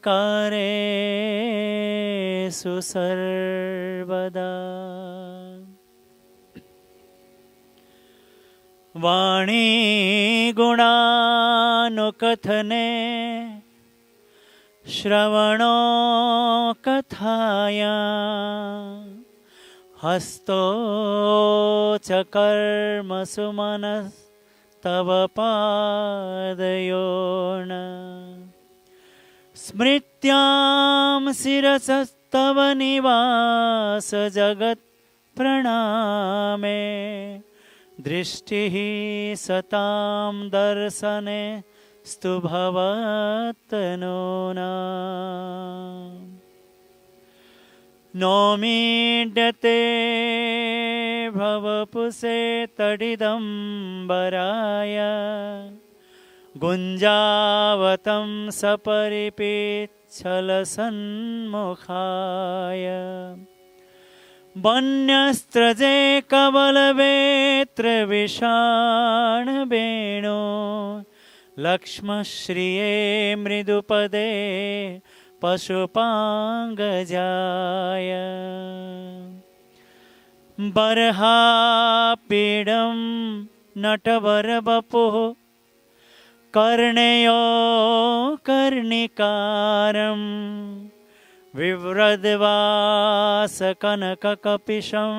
कारेषु सर्वदा। वाणी गुणानुकथने श्रवणो कथाया हस्तो च कर्मसु मनस्तव पादयोर्न स्मृत्यां शिरसस्तव निवास जगत् प्रणामे दृष्टिः सतां दर्शने स्तु भवत्तनूना नौमीड्यते भवपुषे तडिदम्बराय गुञ्जावतं सपरिपिच्छलसन्मुखाय वन्यस्त्रजे कवलवेत्र विषाणवेणो लक्ष्मश्रिये मृदुपदे पशुपाङ्गजाय बर्हापीडं नटवरवपुः कर्णयो कर्णिकारं विव्रद्वासकनककपिशं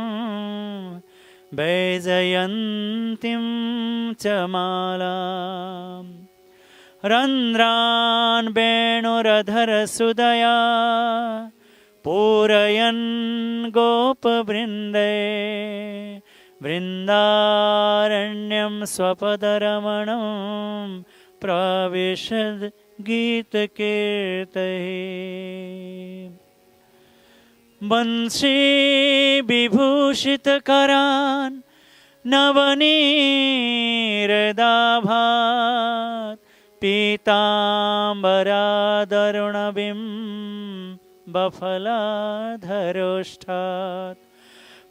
वैजयन्तीं च मालाम् रन्ध्रान् वेणुरधरसुदया पूरयन् गोपवृन्दे वृन्दारण्यं स्वपदरमणं प्रविशद् गीतकीर्तये वंशी विभूषितकरान् नवनीरदाभात् पीताम्बरादरुणबिम्बफलाधरोष्ठात्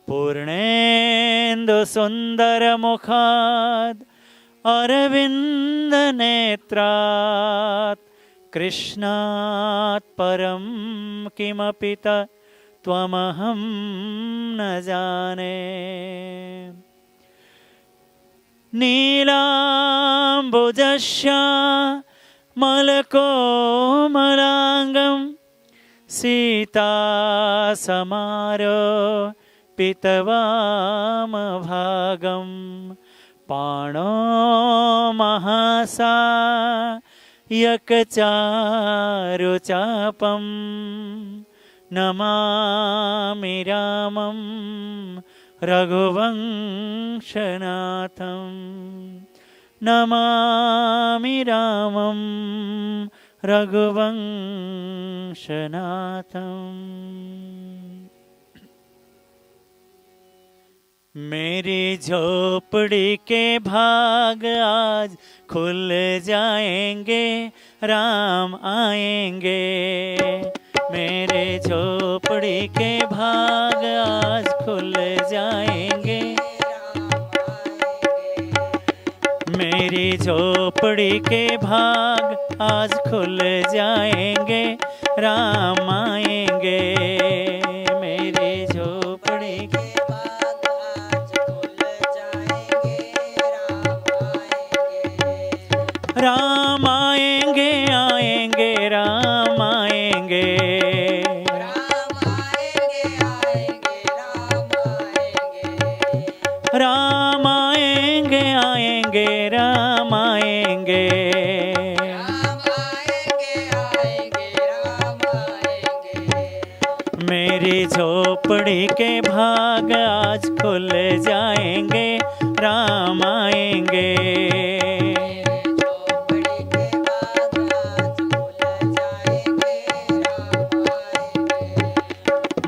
पूर्णेन्दुसुन्दरमुखात् अरविन्दनेत्रात् कृष्णात् परं किमपि त्वमहं न जाने नीलाम्बुजश्यामलकोमलाङ्गं सीतासमारोपितवामभागं पाणो महासायकचारुचापं नमामि रामं रघुवंशनाथं नमामि रामं रघुवंशनाथम्। मेरी झोपड़ी के भाग आज खुल जाएंगे, राम आएंगे। मेरे झोपड़ी के भाग आज खुल जाएंगे, मेरी झोपड़ी के भाग आज खुल जाएंगे, राम आएंगे। मेरी झोपड़ी के भाग आज खुल जाएंगे, राम आएंगे, आएंगे राम आएंगे, राम आएंगे, आएंगे राम आएंगे, मेरी झोपड़ी के भाग आज खुल जाएंगे, राम आएंगे।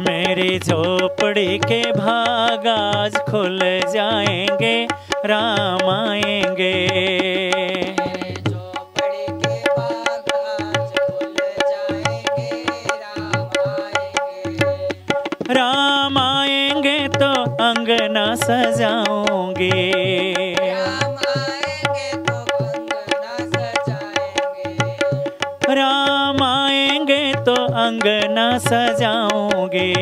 मेरी झोपड़ी के भाग आज खुल जाएंगे, राम आएंगे। राम आएंगे तो अंगना सजाऊंगी, राम आएंगे अंगना सजाऊंगी।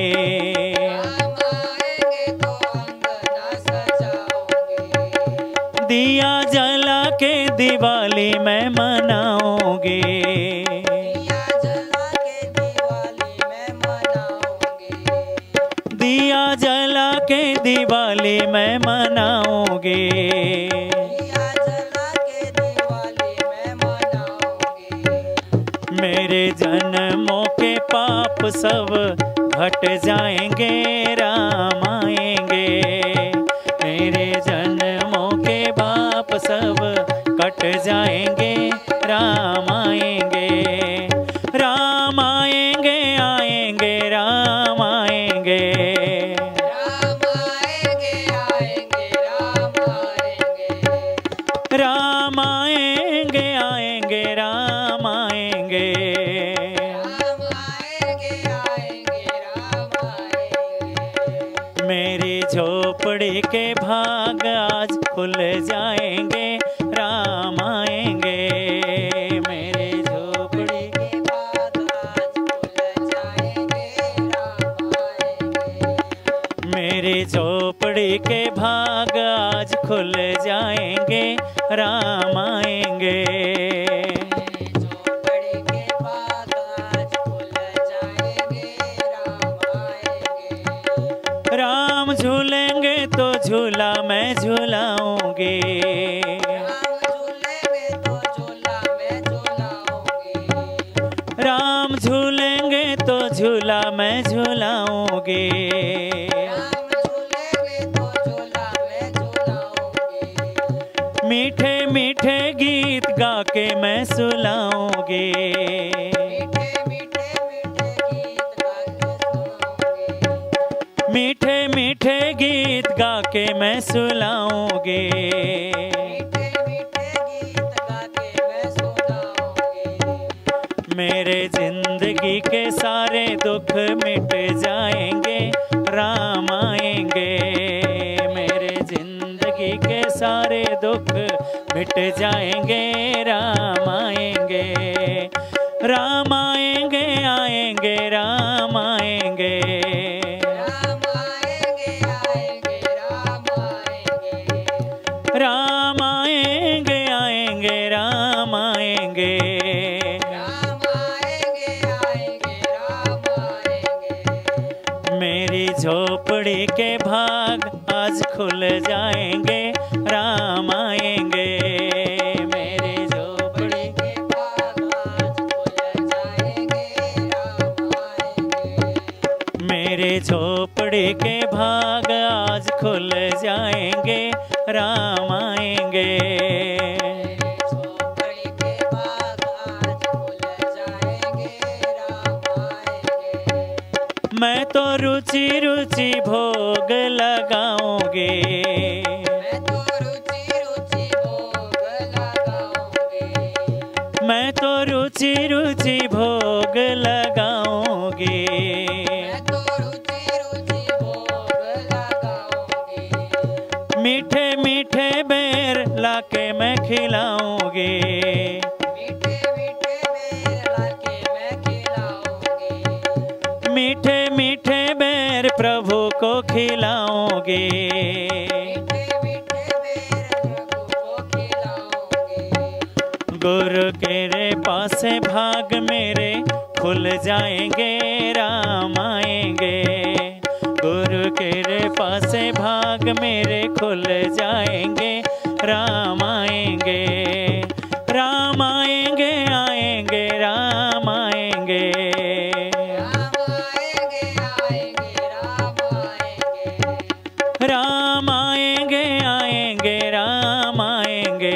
दिया जला के दिवाली मैं मनाऊंगी। दिया जला के दिवाली मैं मनाऊंगी। मेरे जन्मों के पाप सब घट जाएंगे, राम आएंगे। मेरे जन्मों के पाप सब कट जाएंगे, राम आएंगे। राम आएंगे, आएंगे, राम आएंगे। राम आएंगे, आएंगे, राम आएंगे। मेरी झोपड़ी के भाग आज खुल जाएंगे, राम आएंगे। मेरे झोपड़ी के भाग आज खुल जाएंगे, राम आएंगे। मेरी झोपड़ी के भाग आज खुल जाएंगे, राम आएंगे। राम झूलेंगे तो झूला मैं झूलाऊंगी। राम झूलेंगे तो झूला मैं झूलाऊंगी। मीठे मीठे गीत गा के मैं सुलाऊंगी। मीठे मीठे गीत गा के मैं सुलाऊंगी। मेरे जिंदगी के सारे दुख मिट जाएंगे, राम आएंगे। मेरे जिंदगी के सारे दुख मिट जाएंगे, राम आएंगे। राम आएंगे, आएंगे, राम आएंगे। राम आएंगे, आएंगे, राम आएंगे। मेरी झोपड़ी के भाग आज खुल जाएंगे, राम आएंगे। मेरी झोपड़ी के भाग आज खुल जाएंगे, राम आएंगे। मेरी झोपड़ी के भाग आज खुल जाएंगे, राम आएंगे। मैं तो रुचि रुचि भोग लगाऊंगी। मैं तो रुचि रुचि भोग लगाऊंगी। मीठे मीठे बेर लाके मैं खिलाऊंगी। मीठे मीठे बेर प्रभु को खिलाऊंगी। गुरु के पास भाग मेरे खुल जाएंगे, राम आएंगे। गुरु के पास भाग मेरे खुल जाएंगे, राम आएंगे। राम आएंगे, आएंगे, राम आएंगे। राम आएंगे, आएंगे, राम आएंगे।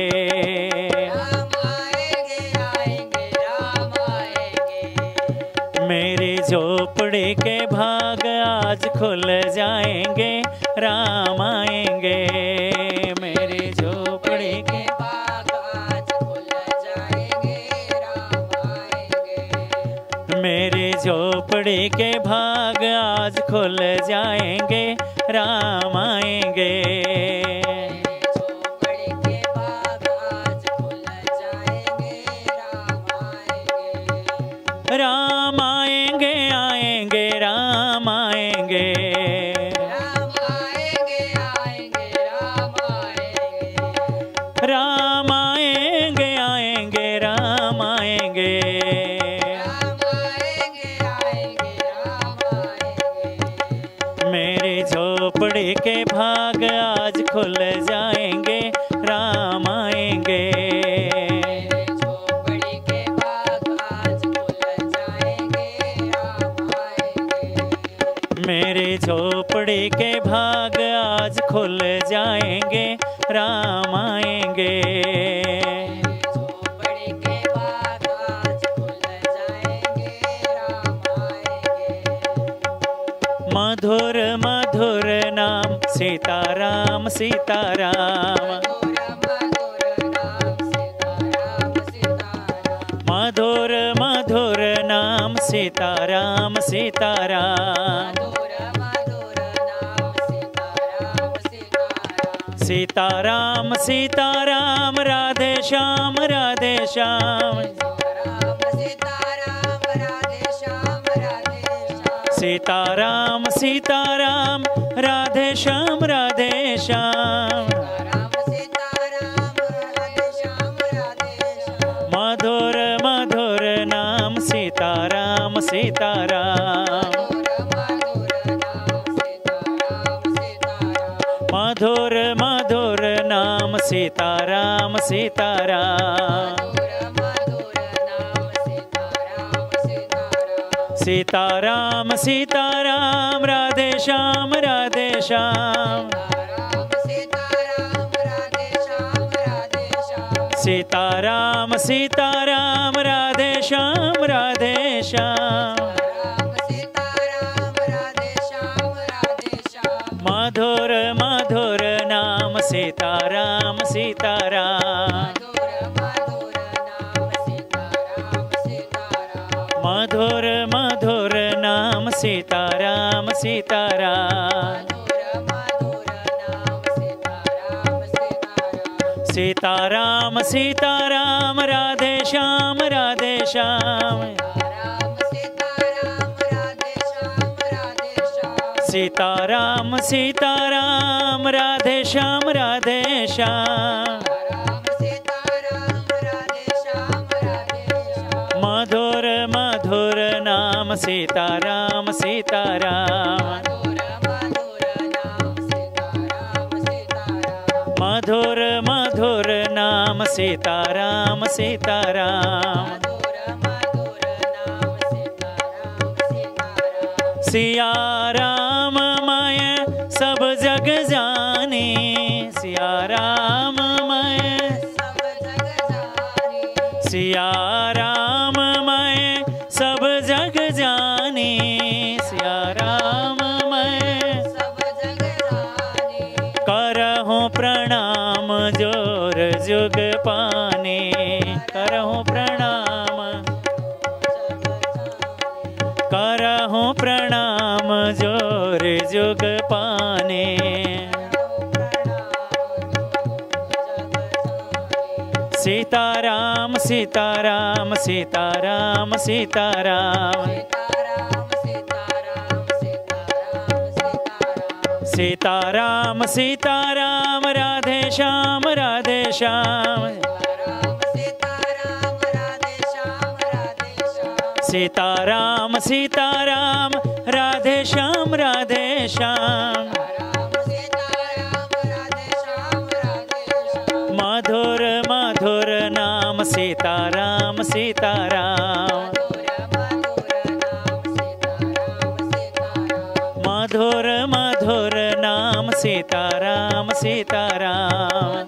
मेरी झोपड़ी के भाग आज खुल जाएंगे, राम आएंगे। मेरी झोपड़ी के भाग आज खुल जाएंगे, राम आएंगे। मेरी झोपड़ी के भाग आज खुल जाएंगे, राम आएंगे। राम आएंगे, झोपड़ी के भाग आज खुल जाएंगे, राम आएंगे। झोपड़ी के भाग आज खुल जाएंगे, राम आएंगे। मधुर मधुर नाम सीताराम सीताराम, मधुर मधुर नाम सीताराम सीताराम, मधुर मधुर नाम सीताराम, मधुर मधुर नाम सीताराम सीताराम। सीताराम सीताराम राधे श्याम राधे श्याम, सीताराम राधे श्याम राधे श्याम, सीताराम सीताराम राधे श्याम राधे श्याम, सीताराम राधे श्याम राधे श्याम। मधुर मधुर नाम सीताराम सीताराम, मधुर मधुर नाम सीताराम सीताराम, सीताराम सीताराम राधे श्याम राधे श्याम, सीताराम सीताराम राधे श्याम राधे श्याम, मधुर मधुर नाम सीताराम सीताराम, मधुर मधुर नाम सीताराम सीताराम, सीताराम सीताराम राधे श्याम राधे श्याम, सीताराम सीताराम राधे श्याम राधे श्याम, मधुर मधुर नाम सीताराम सीताराम, मधुर मधुर नाम सीताराम सीताराम, सिया राम मय सब जग जाने, सिया राम मय, सिया राम मय सब जग जाने, सिया राम मय करहूँ प्रणाम जोर जुग पाने, करहूँ प्रणाम, करहूँ प्रणाम जोर जुग पाने, सीताराम सीताराम सीताराम सीताराम, सीताराम सीताराम राधे श्याम राधे श्याम, सीताराम सीताराम राधे श्याम राधे श्याम, मधुर मधुर नाम सीताराम सीताराम, मधुर मधुर नाम सीताराम सीताराम,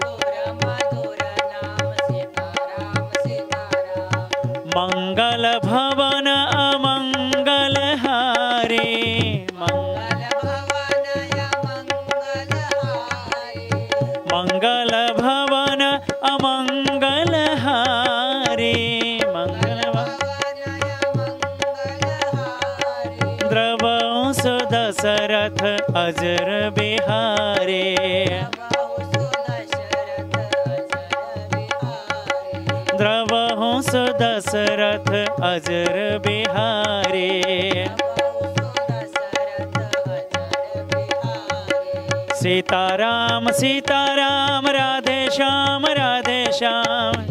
मंगल भवन अमंगल हारे, मंगल भवन अमंगल हारे, द्रवंश दशरथ अजर बिहारे, द्रवंश दशरथ अजर बिहारे, सीताराम सीताराम राधे श्याम राधे श्याम,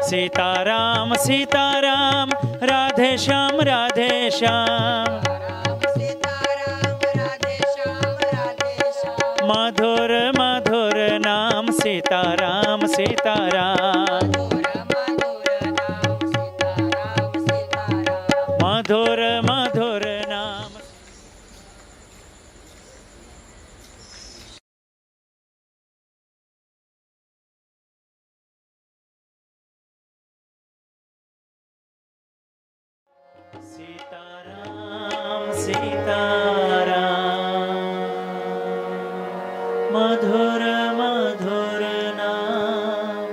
सीताराम सीताराम राधे श्याम राधे श्याम, मधुर मधुर नाम सीताराम सीताराम, सीताराम मधुर मधुर नाम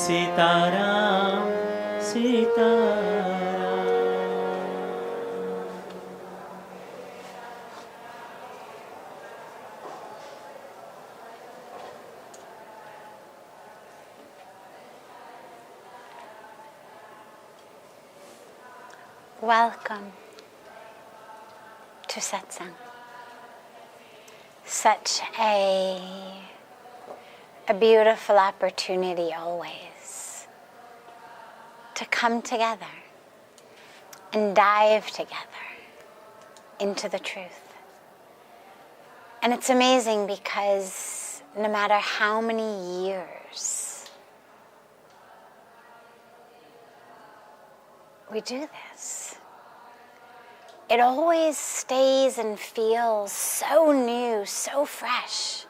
Sitaram Sitaram Welcome to Satsang. Such a beautiful opportunity always to come together and dive together into the truth. And it's amazing because no matter how many years we do this, it always stays and feels so new, so fresh,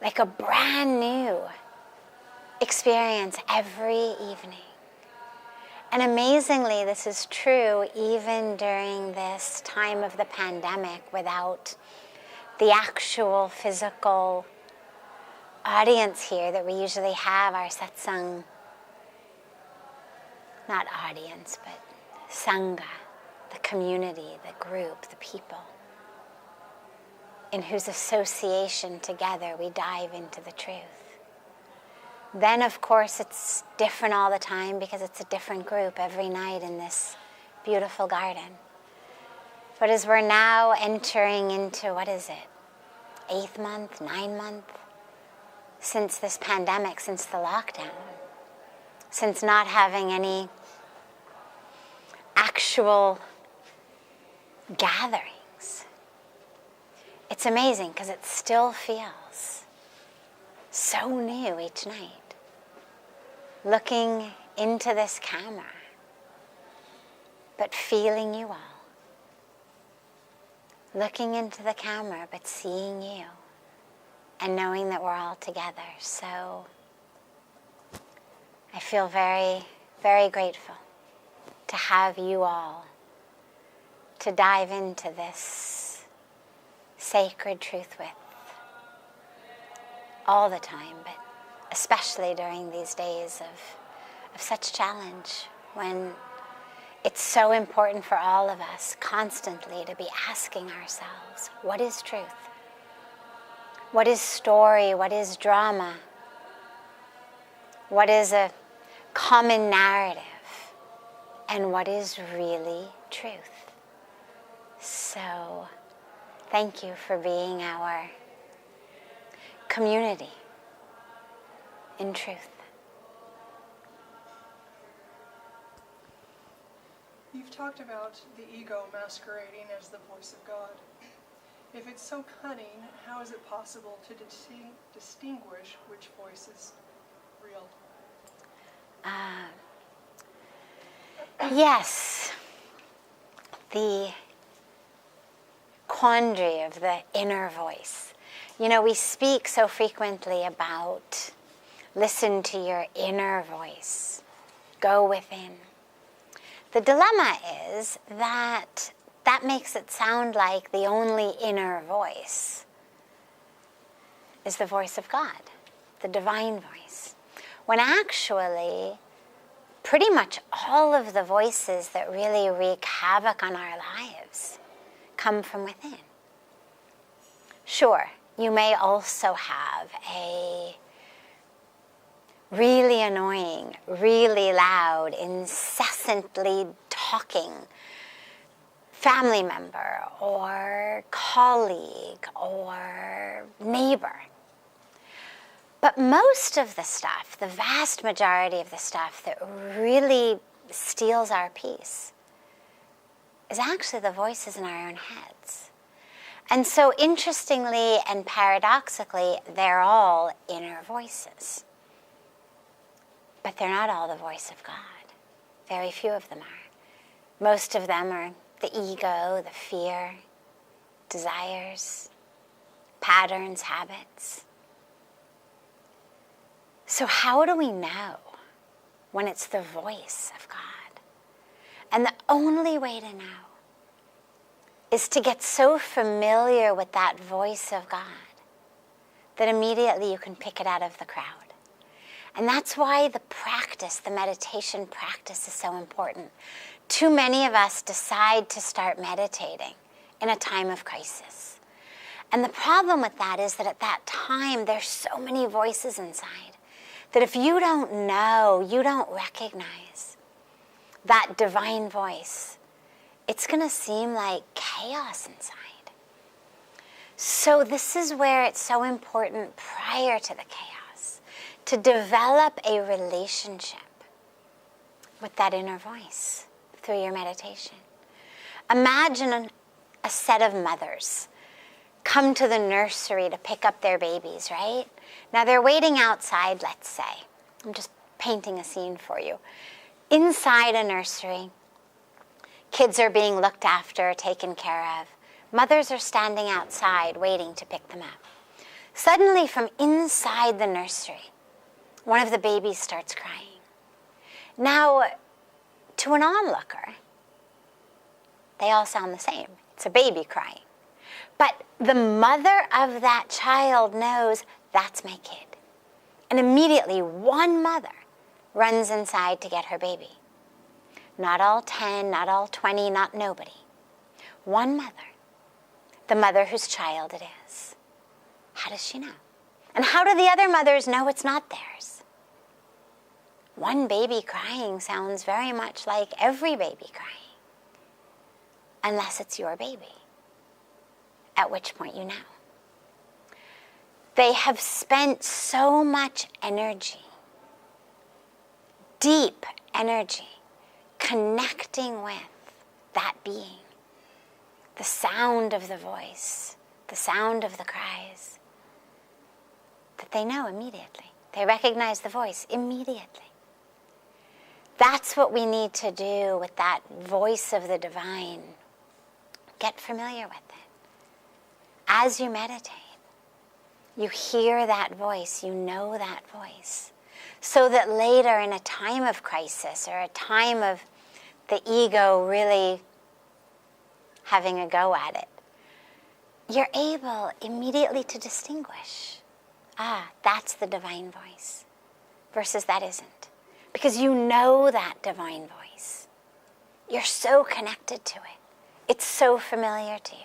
like a brand new experience every evening. And amazingly, this is true even during this time of the pandemic without the actual physical audience here that we usually have, our satsang, not audience, but sangha, the community, the group, the people, in whose association together we dive into the truth. Then, of course, it's different all the time because it's a different group every night in this beautiful garden. But as we're now entering into, what is it, 8th month, 9th month, since this pandemic, since the lockdown, since not having any actual gatherings. It's amazing because it still feels so new each night. Looking into this camera, but feeling you all. Looking into the camera, but seeing you and knowing that we're all together. So I feel very, very grateful to have you all to dive into this sacred truth with all the time, but especially during these days of such challenge when it's so important for all of us constantly to be asking ourselves, what is truth? What is story? What is drama? What is a common narrative? And what is really truth? So, thank you for being our community in truth. You've talked about the ego masquerading as the voice of God. If it's so cunning, how is it possible to distinguish which voice is real? Yes, the quandary of the inner voice. You know, we speak so frequently about listen to your inner voice, go within. The dilemma is that that makes it sound like the only inner voice is the voice of God, the divine voice, when actually pretty much all of the voices that really wreak havoc on our lives come from within. Sure, you may also have a really annoying, really loud, incessantly talking family member or colleague or neighbor. But most of the stuff, the vast majority of the stuff that really steals our peace is actually the voices in our own heads. And so interestingly and paradoxically, they're all inner voices. But they're not all the voice of God. Very few of them are. Most of them are the ego, the fear, desires, patterns, habits. So how do we know when it's the voice of God? And the only way to know is to get so familiar with that voice of God that immediately you can pick it out of the crowd. And that's why the practice, the meditation practice, is so important. Too many of us decide to start meditating in a time of crisis. And the problem with that is that at that time, there's so many voices inside that if you don't know, you don't recognize that divine voice, it's going to seem like chaos inside. So this is where it's so important prior to the chaos to develop a relationship with that inner voice through your meditation. Imagine a set of mothers come to the nursery to pick up their babies, right? Now they're waiting outside, let's say. I'm just painting a scene for you. Inside a nursery, kids are being looked after, taken care of. Mothers are standing outside waiting to pick them up. Suddenly from inside the nursery, one of the babies starts crying. Now, to an onlooker, they all sound the same. It's a baby crying. But the mother of that child knows that's my kid. And immediately one mother runs inside to get her baby. Not all 10, not all 20, not nobody. One mother. The mother whose child it is. How does she know? And how do the other mothers know it's not theirs? One baby crying sounds very much like every baby crying. Unless it's your baby. At which point you know. They have spent so much energy, deep energy, connecting with that being. The sound of the voice, the sound of the cries, that they know immediately. They recognize the voice immediately. That's what we need to do with that voice of the divine. Get familiar with it. As you meditate, you hear that voice, you know that voice, so that later in a time of crisis or a time of the ego really having a go at it, you're able immediately to distinguish, that's the divine voice, versus that isn't. Because you know that divine voice. You're so connected to it. It's so familiar to you.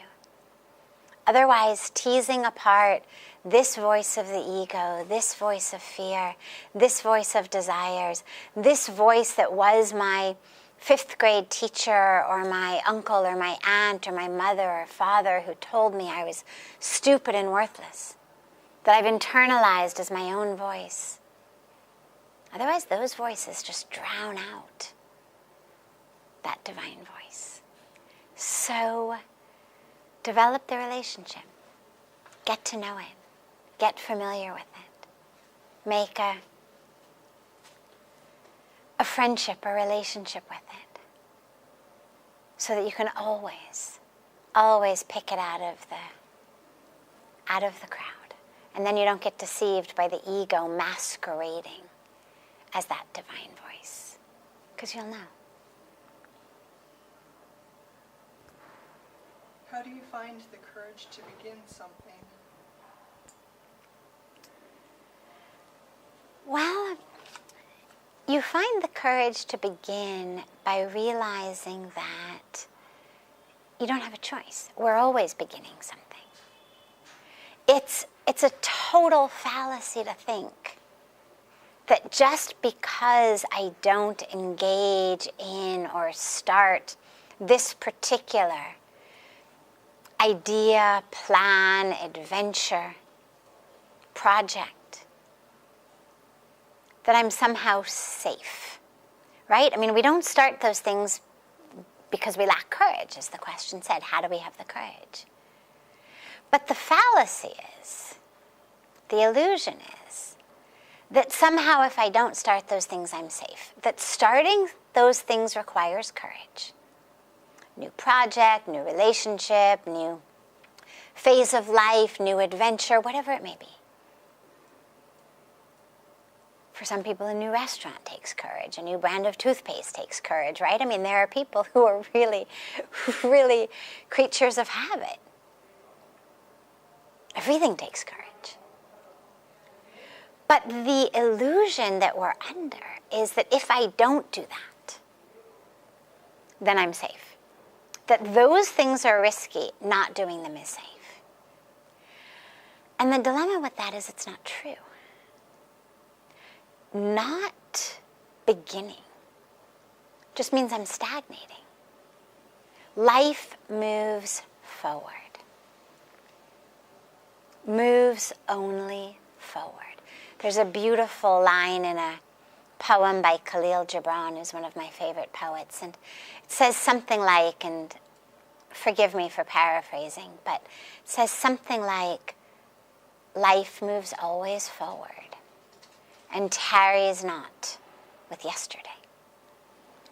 Otherwise, teasing apart this voice of the ego, this voice of fear, this voice of desires, this voice that was my 5th grade teacher or my uncle or my aunt or my mother or father who told me I was stupid and worthless, that I've internalized as my own voice. Otherwise, those voices just drown out that divine voice. So, develop the relationship. Get to know it. Get familiar with it. Make a friendship, a relationship with it. So that you can always pick it out of the crowd. And then you don't get deceived by the ego masquerading as that divine voice. Because you'll know. How do you find the courage to begin something? Well, you find the courage to begin by realizing that you don't have a choice. We're always beginning something. It's a total fallacy to think that just because I don't engage in or start this particular idea, plan, adventure, project, that I'm somehow safe, right? I mean, we don't start those things because we lack courage, as the question said. How do we have the courage? But the fallacy is, the illusion is, that somehow if I don't start those things, I'm safe. That starting those things requires courage. New project, new relationship, new phase of life, new adventure, whatever it may be. For some people, a new restaurant takes courage. A new brand of toothpaste takes courage, right? I mean, there are people who are really, really creatures of habit. Everything takes courage. But the illusion that we're under is that if I don't do that, then I'm safe. That those things are risky, not doing them is safe. And the dilemma with that is it's not true. Not beginning just means I'm stagnating. Life moves forward. Moves only forward. There's a beautiful line in a poem by Khalil Gibran, who's one of my favorite poets, and it says something like, and forgive me for paraphrasing, but it says something like, life moves always forward and tarries not with yesterday.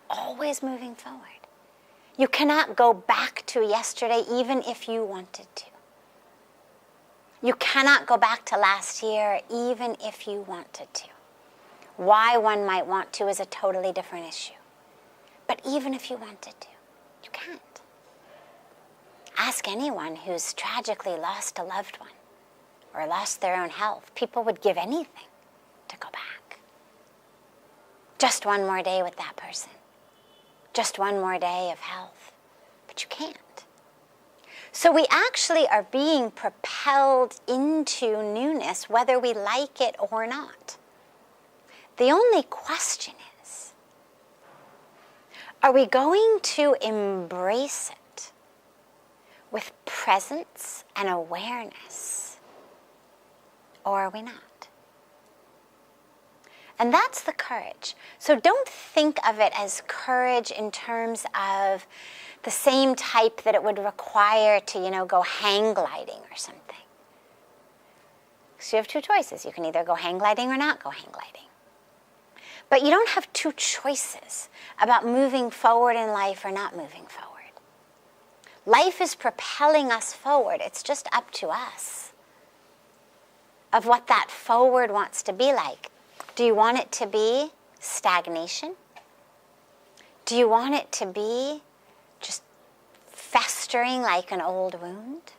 Always moving forward. You cannot go back to yesterday even if you wanted to. You cannot go back to last year even if you wanted to. Why one might want to is a totally different issue. But even if you wanted to, you can't. Ask anyone who's tragically lost a loved one or lost their own health. People would give anything to go back. Just one more day with that person. Just one more day of health. But you can't. So we actually are being propelled into newness, whether we like it or not. The only question is, are we going to embrace it with presence and awareness, or are we not? And that's the courage. So don't think of it as courage in terms of the same type that it would require to, go hang gliding or something. So you have two choices. You can either go hang gliding or not go hang gliding. But you don't have two choices about moving forward in life or not moving forward. Life is propelling us forward. It's just up to us of what that forward wants to be like. Do you want it to be stagnation? Do you want it to be just festering like an old wound?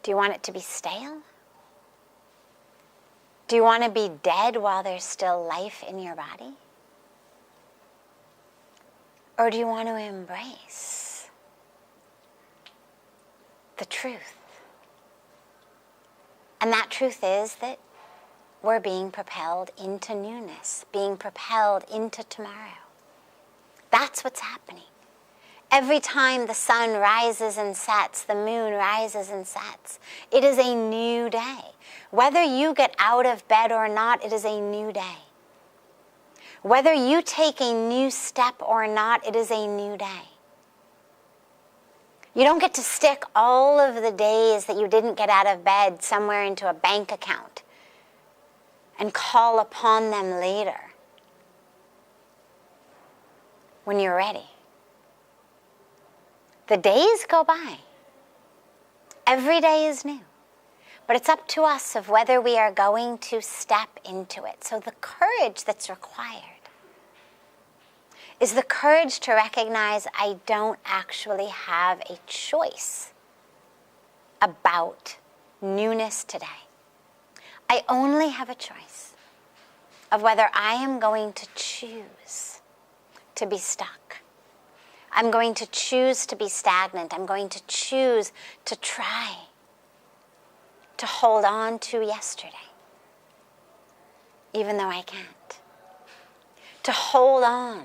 Do you want it to be stale? Do you want to be dead while there's still life in your body? Or do you want to embrace the truth? And that truth is that we're being propelled into newness, being propelled into tomorrow. That's what's happening. Every time the sun rises and sets, the moon rises and sets, it is a new day. Whether you get out of bed or not, it is a new day. Whether you take a new step or not, it is a new day. You don't get to stick all of the days that you didn't get out of bed somewhere into a bank account and call upon them later when you're ready. The days go by. Every day is new. But it's up to us of whether we are going to step into it. So the courage that's required is the courage to recognize I don't actually have a choice about newness today. I only have a choice of whether I am going to choose to be stuck. I'm going to choose to be stagnant. I'm going to choose to try to hold on to yesterday, even though I can't. To hold on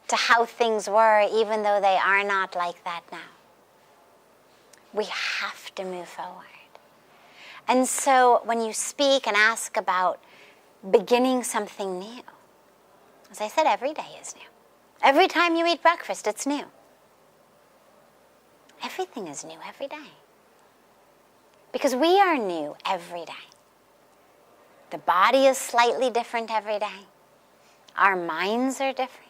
to how things were, even though they are not like that now. We have to move forward. And so when you speak and ask about beginning something new, as I said, every day is new. Every time you eat breakfast, it's new. Everything is new every day. Because we are new every day. The body is slightly different every day. Our minds are different.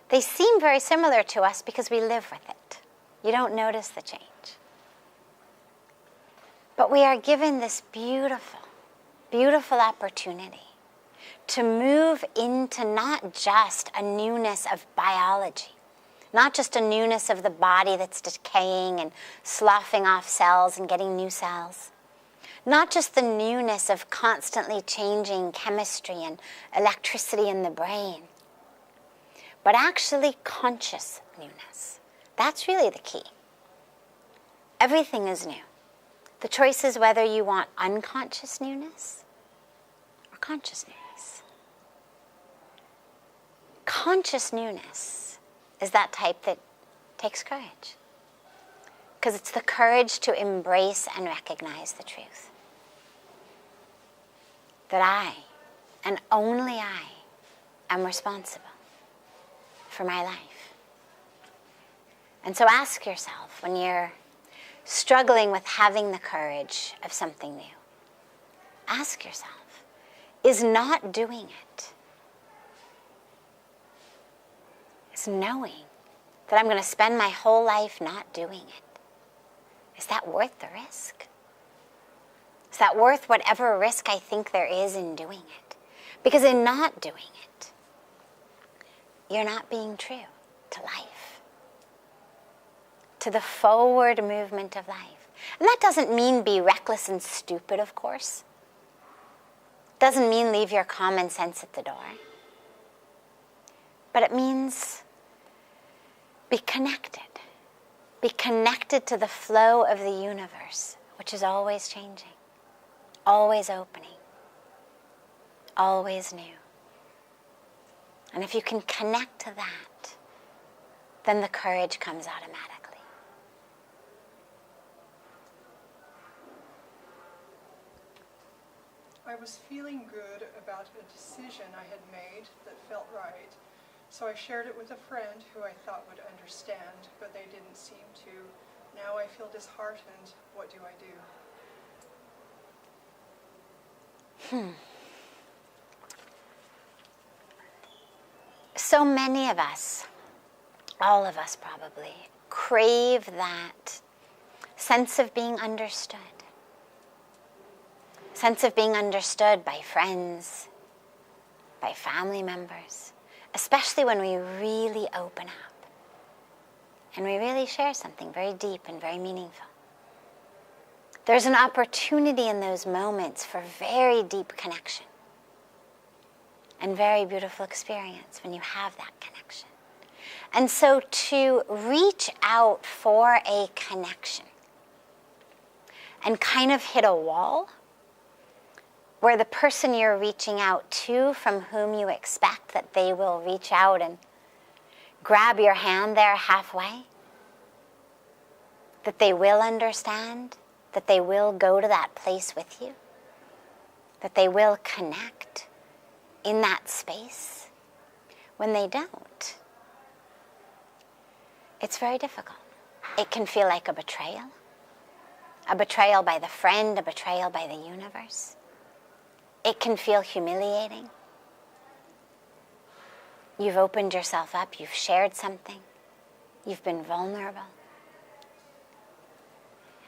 They seem very similar to us because we live with it. You don't notice the change. But we are given this beautiful, beautiful opportunity to move into not just a newness of biology, not just a newness of the body that's decaying and sloughing off cells and getting new cells, not just the newness of constantly changing chemistry and electricity in the brain, but actually conscious newness. That's really the key. Everything is new. The choice is whether you want unconscious newness or conscious newness. Conscious newness is that type that takes courage, because it's the courage to embrace and recognize the truth that I, and only I, am responsible for my life. And so ask yourself, when you're struggling with having the courage of something new, ask yourself, is not doing it, is knowing that I'm going to spend my whole life not doing it, is that worth the risk? Is that worth whatever risk I think there is in doing it? Because in not doing it, you're not being true to life, to the forward movement of life. And that doesn't mean be reckless and stupid, of course. Doesn't mean leave your common sense at the door. But it means be connected. Be connected to the flow of the universe, which is always changing, always opening, always new. And if you can connect to that, then the courage comes automatically. I was feeling good about a decision I had made that felt right, so I shared it with a friend who I thought would understand, but they didn't seem to. Now I feel disheartened. What do I do? So many of us, all of us probably, crave that sense of being understood. Sense of being understood by friends, by family members, especially when we really open up and we really share something very deep and very meaningful. There's an opportunity in those moments for very deep connection and very beautiful experience when you have that connection. And so to reach out for a connection and kind of hit a wall where the person you're reaching out to, from whom you expect that they will reach out and grab your hand there halfway, that they will understand, that they will go to that place with you, that they will connect in that space. When they don't, it's very difficult. It can feel like a betrayal by the friend, a betrayal by the universe. It can feel humiliating. You've opened yourself up, you've shared something, you've been vulnerable,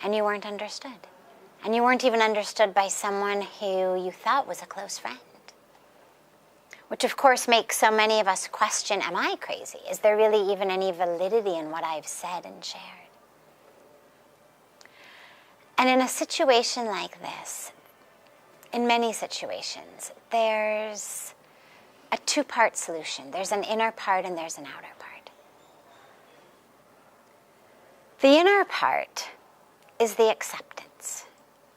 and you weren't understood. And you weren't even understood by someone who you thought was a close friend. Which of course makes so many of us question, am I crazy? Is there really even any validity in what I've said and shared? And in a situation like this, in many situations, there's a two-part solution. There's an inner part and there's an outer part. The inner part is the acceptance.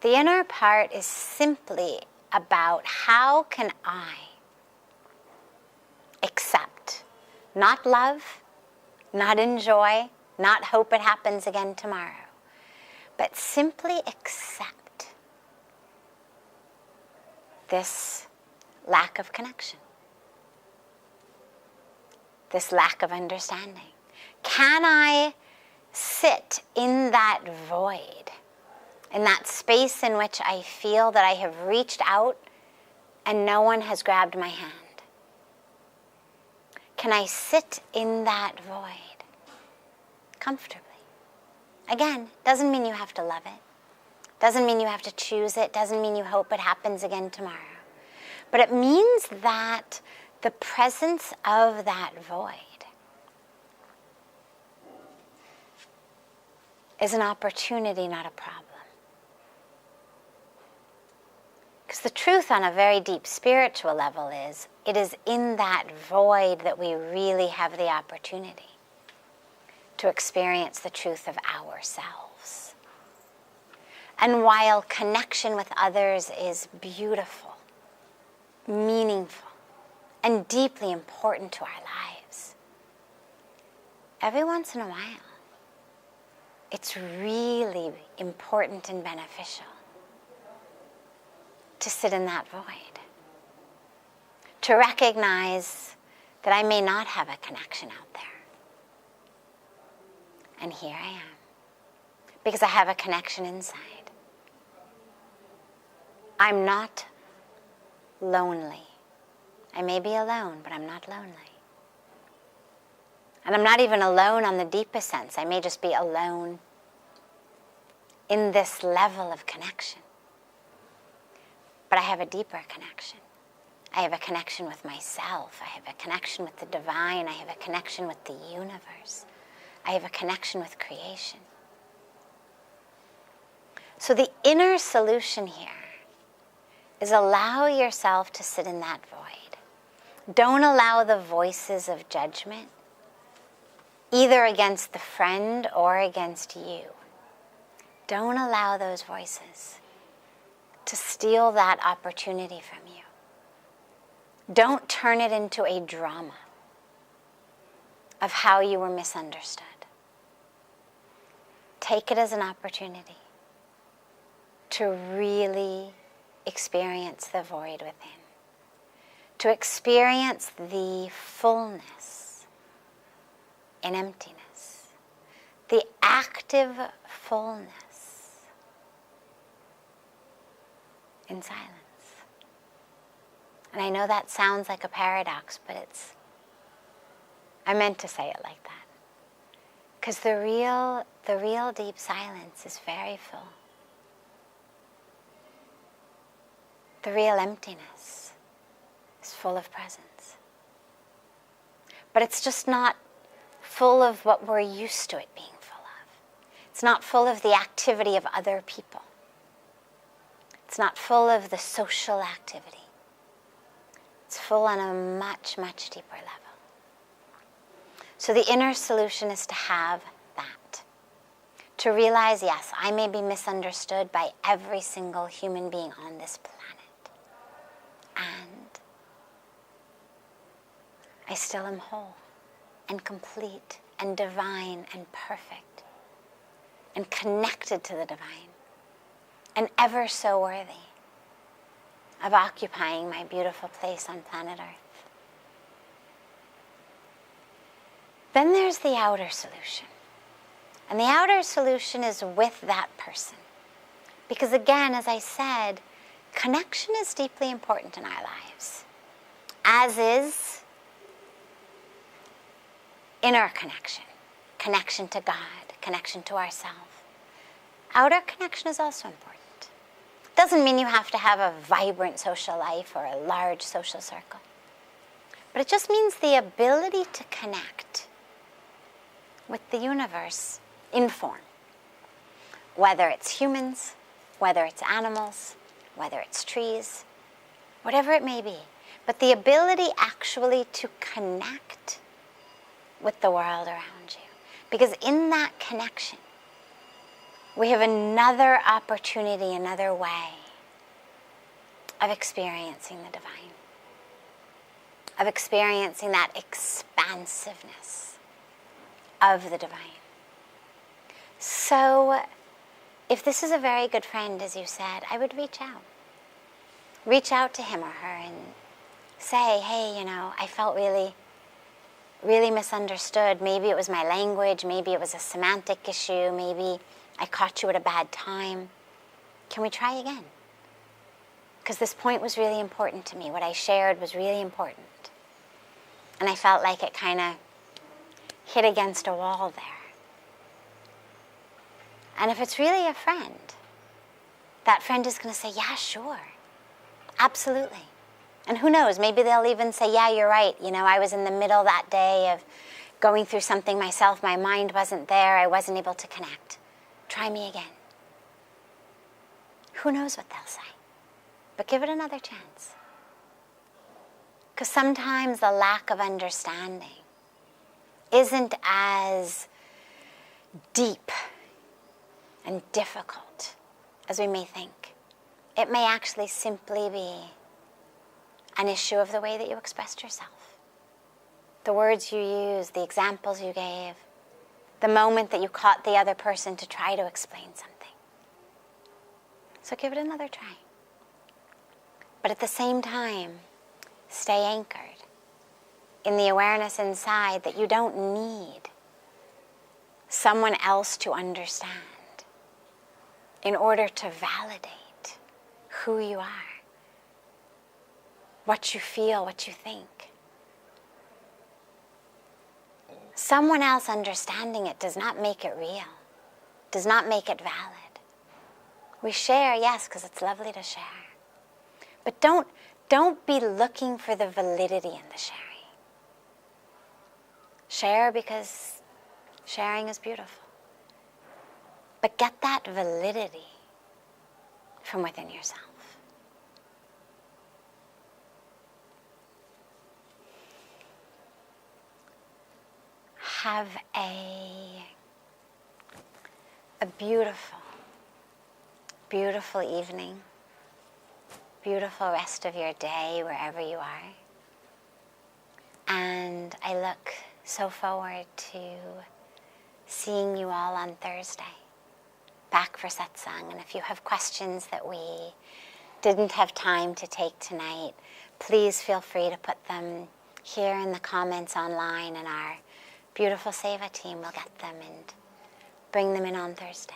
The inner part is simply about how can I accept, not love, not enjoy, not hope it happens again tomorrow, but simply accept this lack of connection, this lack of understanding. Can I sit in that void, in that space in which I feel that I have reached out and no one has grabbed my hand? Can I sit in that void comfortably? Again, doesn't mean you have to love it. Doesn't mean you have to choose it. Doesn't mean you hope it happens again tomorrow. But it means that the presence of that void is an opportunity, not a problem. Because the truth on a very deep spiritual level is, it is in that void that we really have the opportunity to experience the truth of ourselves. And while connection with others is beautiful, meaningful, and deeply important to our lives, every once in a while, it's really important and beneficial to sit in that void, to recognize that I may not have a connection out there. And here I am, because I have a connection inside. I'm not lonely. I may be alone, but I'm not lonely. And I'm not even alone on the deepest sense. I may just be alone in this level of connection. But I have a deeper connection. I have a connection with myself. I have a connection with the divine. I have a connection with the universe. I have a connection with creation. So the inner solution here is allow yourself to sit in that void. Don't allow the voices of judgment, either against the friend or against you. Don't allow those voices to steal that opportunity from you. Don't turn it into a drama of how you were misunderstood. Take it as an opportunity to really experience the void within, to experience the fullness in emptiness, the active fullness in silence. And I know that sounds like a paradox, but I meant to say it like that. Because the real deep silence is very full. The real emptiness is full of presence. But it's just not full of what we're used to it being full of. It's not full of the activity of other people. It's not full of the social activity. It's full on a much, much deeper level. So the inner solution is to have that. To realize, yes, I may be misunderstood by every single human being on this planet. And I still am whole and complete and divine and perfect and connected to the divine and ever so worthy of occupying my beautiful place on planet Earth. Then there's the outer solution. And the outer solution is with that person. Because again, as I said, connection is deeply important in our lives, as is inner connection, connection to God, connection to ourselves. Outer connection is also important. Doesn't mean you have to have a vibrant social life or a large social circle. But it just means the ability to connect with the universe in form. Whether it's humans, whether it's animals, whether it's trees, whatever it may be. But the ability actually to connect with the world around you. Because in that connection, we have another opportunity, another way of experiencing the divine, of experiencing that expansiveness of the divine. So, if this is a very good friend, as you said, I would reach out. Reach out to him or her and say, hey, I felt really, really misunderstood. Maybe it was my language, maybe it was a semantic issue, maybe I caught you at a bad time. Can we try again? Because this point was really important to me. What I shared was really important. And I felt like it kind of hit against a wall there. And if it's really a friend, that friend is going to say, yeah, sure, absolutely. And who knows, maybe they'll even say, yeah, you're right. You know, I was in the middle that day of going through something myself. My mind wasn't there. I wasn't able to connect. Try me again. Who knows what they'll say? But give it another chance. Because sometimes the lack of understanding isn't as deep and difficult as we may think. It may actually simply be an issue of the way that you expressed yourself. The words you used, the examples you gave, the moment that you caught the other person to try to explain something. So give it another try. But at the same time, stay anchored in the awareness inside that you don't need someone else to understand in order to validate who you are, what you feel, what you think. Someone else understanding it does not make it real, does not make it valid. We share, yes, because it's lovely to share. But don't be looking for the validity in the sharing. Share because sharing is beautiful. But get that validity from within yourself. Have a beautiful, beautiful evening, beautiful rest of your day wherever you are. And I look so forward to seeing you all on Thursday, back for Satsang. And if you have questions that we didn't have time to take tonight, please feel free to put them here in the comments online, and our beautiful Seva team will get them and bring them in on Thursday.